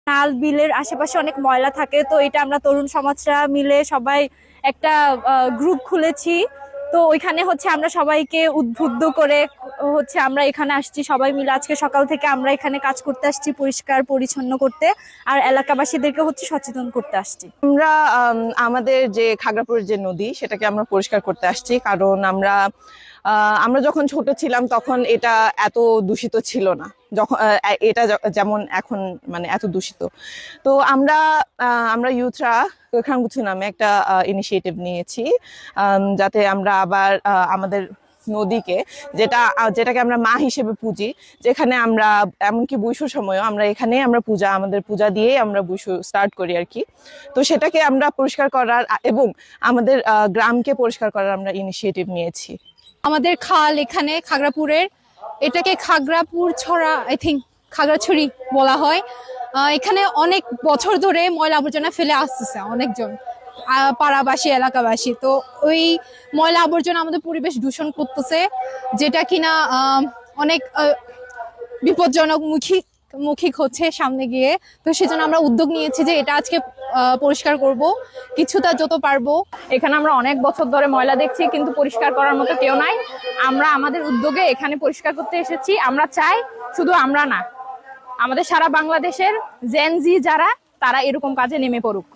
খাল বিলের আশেপাশে অনেক ময়লা থাকে, তো এটা আমরা তরুণ সমাজরা মিলে সবাই একটা গ্রুপ খুলেছি। তো ওইখানে হচ্ছে আমরা সবাইকে উদ্বুদ্ধ করে হচ্ছে আমরা এখানে আসছি সবাই মিলে। আজকে সকাল থেকে আমরা এখানে কাজ করতে আসছি, পরিষ্কার পরিচ্ছন্ন করতে, আর এলাকাবাসীদেরকে হচ্ছে সচেতন করতে আসছি। আমরা আমাদের যে খাগড়াপুরের যে নদী সেটাকে আমরা পরিষ্কার করতে আসছি, কারণ আমরা যখন ছোট ছিলাম তখন এটা এত দূষিত ছিল না, যখন এটা যেমন এখন মানে এত দূষিত। তো আমরা ইউথরা খানগুছু নামে একটা ইনিশিয়েটিভ নিয়েছি, যাতে আমরা আবার আমাদের নদীকে যেটাকে আমরা মা হিসেবে পুজি, যেখানে আমরা এমনকি বৈশুর সময়ও আমরা এখানে আমাদের পূজা দিয়ে আমরা বৈশু স্টার্ট করি আর কি। তো সেটাকে আমরা পরিষ্কার করার এবং আমাদের গ্রামকে পরিষ্কার করার আমরা ইনিশিয়েটিভ নিয়েছি। আমাদের খাল এখানে খাগড়াপুরের, এটাকে খাগড়াপুর ছড়া আই থিঙ্ক খাগড়াছড়ি বলা হয়। এখানে অনেক বছর ধরে ময়লা আবর্জনা ফেলে আসতেছে অনেকজন পাড়াবাসী এলাকাবাসী। তো ওই ময়লা আবর্জনা আমাদের পরিবেশ দূষণ করতেছে, যেটা কিনা অনেক বিপজ্জনক মুখী হচ্ছে সামনে গিয়ে। তো সেজন্য আমরা উদ্যোগ নিয়েছি যে এটা আজকে পরিষ্কার করব কিছুটা যত পারবো। এখানে আমরা অনেক বছর ধরে ময়লা দেখছি, কিন্তু পরিষ্কার করার মতো কেউ নাই। আমরা আমাদের উদ্যোগে এখানে পরিষ্কার করতে এসেছি। আমরা চাই শুধু আমরা না, আমাদের সারা বাংলাদেশের জেন জি যারা, তারা এরকম কাজে নেমে পড়ুক।